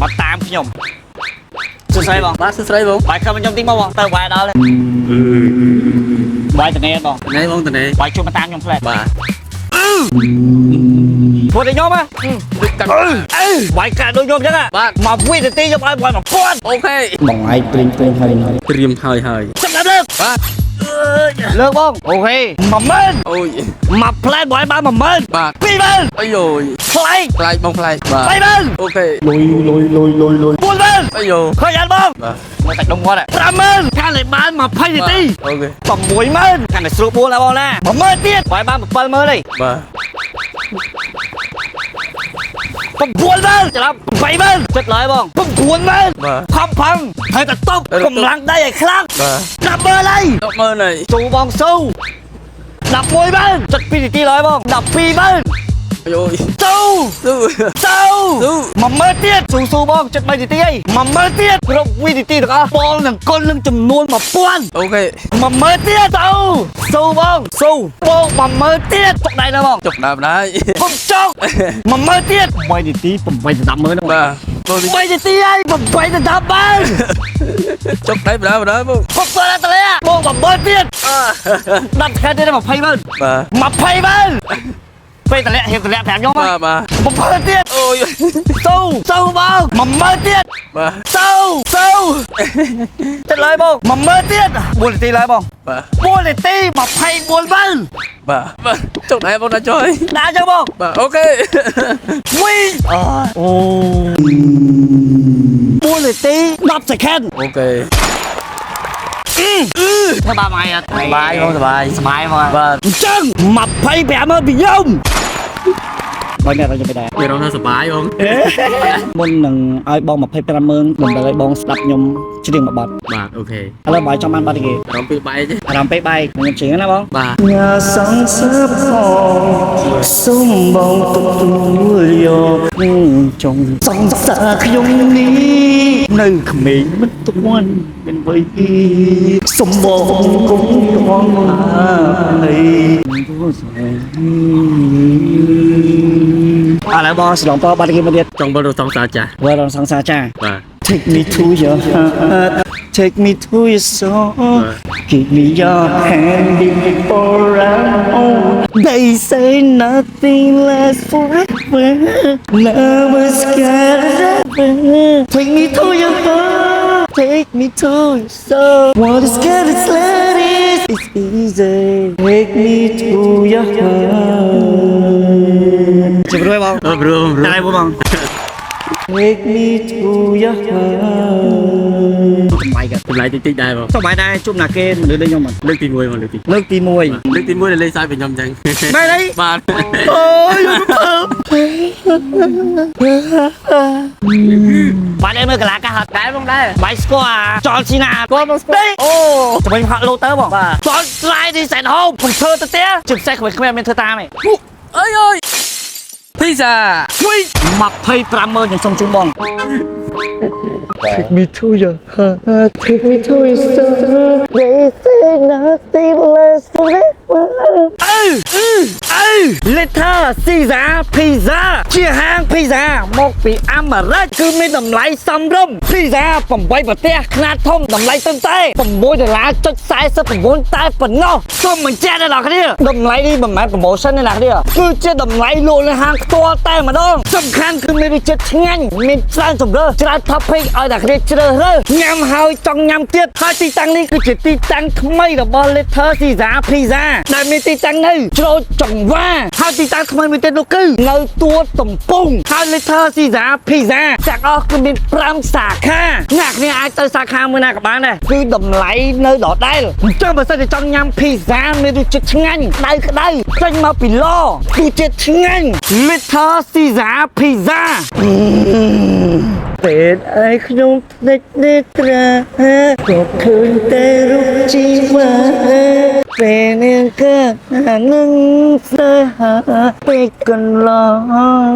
มาตามខ្ញុំสุดท้ายបងបាទសុស្ដីបងបាយខំខ្ញុំទីមកបងទៅបាយដល់ហើយបាយតនេបងតនេបងតនេបាយជួយមកតាមខ្ញុំផ្លែបាទពួកតែខ្ញុំហ៎បាយកាដូចខ្ញុំអញ្ចឹងបាទមកវិនាទីខ្ញុំឲ្យបាយ1000អូខេបងឯងព្រៀងហើយត្រៀមហើយចាប់ដល់លើកបាទលើកបងអូខេ10000អូយមកផ្លែបាយបាន10000បាទ20000អាយយោផ្លែបងផ្លែបាទ30000អូខេលុយ40000អាយយោឃើញអត់បងបាទមកតែដុំគាត់50000កាន់តែបាន20នាទីអូខេ60000កាន់តែស្រួល4ហើយបងណា10000ទៀតបាយបាន70000ហើយបាទ90000ច្រឡំ80000ចិត្តឡើយបង90000ខំផឹងហើយតែតប់កម្លាំងដៃឲ្យខ្លាំងបាទ100,000ហើយស៊ូបងស៊ូ11000ចិត្ត2នាទីឡើយបង12000យោស៊ូ10000ទៀតស៊ូបងចិត្ត3នាទីហើយ10000ទៀតគ្រប់វិនាទីទាំងអស់បងនឹងគុណនឹងចំនួន1000អូខេ10000ទៀតស៊ូបងស៊ូបង10000ទៀតចុកដៃណាបងចុកដើមដែរខ្ញុំចុក10000ទៀត3នាទី8ទៅ100000បាទ3នាទីហើយ8ទៅ10បានចុកដៃបណ្ដើបងពុកទៅតលាបង10000ទៀត10ខែទៀត200000បាទ20000ពេលតម្លាក់ហៀបតម្លាក់5ខ្ញុំបាទ7ទៀតអូយស៊ូបង10000ទៀតបាទស៊ូចិត្តឡើយបង10000ទៀត4នាទីឡើយបងបាទ4នាទី24000បាទចុកដែរបងដាក់ចុយដាក់ចឹងបងបាទអូខេវិញអូ4នាទី10 second អូខេសบายអត់សบายបងសบายមកបាទអញ្ចឹង25000ពីខ្ញុំបងអ្នកខ្ញុំដែរវារងថាសបាយបងមុននឹងឲ្យបង25000ដើម្បីឲ្យបងស្ដាប់ខ្ញុំច្រៀងមួយបទបាទអូខេឥឡូវបាយចង់បានបទគេអារម្មណ៍ពេលបែកទេអារម្មណ៍ពេលបែកខ្ញុំច្រៀងណាបងបាទញ៉ាសង្សើបផងសុំបងទទួលយកចង់សង្សារខ្ញុំនេះនៅក្មេងមិនទាន់មានវ័យសុំបងគុំបងហើយឥឡូវបងស្លងតបាត់គេមកទៀតចង់បលរសង្សារចាស់បលរសង្សារចាស់បាទ Take me to your heart Take me to your soul Give me your hand before I'm old They say nothing lasts forever Love is forever Take me to your heart Take me to your soul What is good is let it It's easy Take me to your heart ជម្រាបបងព្រមតែបង Take me to your heart សម្លាយតិចដែរបងសម្លាយដែរជុំណាគេមនុស្សដូចខ្ញុំលើកទី1មកលើកទី1ដែលលេងសើចពីខ្ញុំអញ្ចឹងមែនទេបាទអូយបាទមើលកលាកាហត់ដែរបងដែរបាយស្គាល់ចលស៊ីណាគាត់មកស្ដីអូចាំវិញហាក់លោទៅបងបាទចលស្លាយទីសែនហូបខ្ញុំធ្វើទៅទៀតជិះផ្សេងខ្ញុំមានធ្វើតាមទេអើយPizza 25000ខ្ញុំសុំជូនបង Take me to your heart Take me to your soul They say nothing lasts forever Little Caesar Pizza ជាហាង Pizza មកពីអាមេរិកគឺមានតម្លៃសមរម្យ Pizza 8ប្រទេសខ្នាតធំតម្លៃត្រឹមតែ$6.49តែប៉ុណ្ណោះសូមបញ្ជាក់ដល់អ្នកគ្នាតម្លៃនេះមិនមែន promotion ទេអ្នកគ្នាគឺជាតម្លៃលក់នៅហាងផ្ទាល់តែម្ដងសំខាន់គឺមានរសជាតិឆ្ងាញ់មានច្រើនជម្រើសច្រើន topping ឲ្យអ្នកគ្នាជ្រើសរើសញ៉ាំហើយចង់ញ៉ាំទៀតហើយទីតាំងនេះគឺជាទីតាំងថ្មីរបស់ Little Caesar Pizza ដែលមានទីតាំងនៅជ្រោយចង្វាហើយទីតាំងថ្មីមួយទៀតនោះគឺនៅទួលទំពង់ហើយ Little Caesar Pizza ទាំងអស់គឺមាន5សាខាអ្នកគ្នាអាចទៅសាខាមួយណាក៏បានដែរគឺតម្លៃនៅដដែលអញ្ចឹងបើសិនជាចង់ញ៉ាំ Pizza មានរសជាតិឆ្ងាញ់ក្តៅចេញមកពីឡគឺជាតិឆ្ងាញ់ Little Caesar Pizza ពេលឲ្យខ្ញុំភ្លេចនេត្រាក៏ឃើញតែរូបជីវាពេលនឹងកើតនឹងស្នេហាពេកកន្លង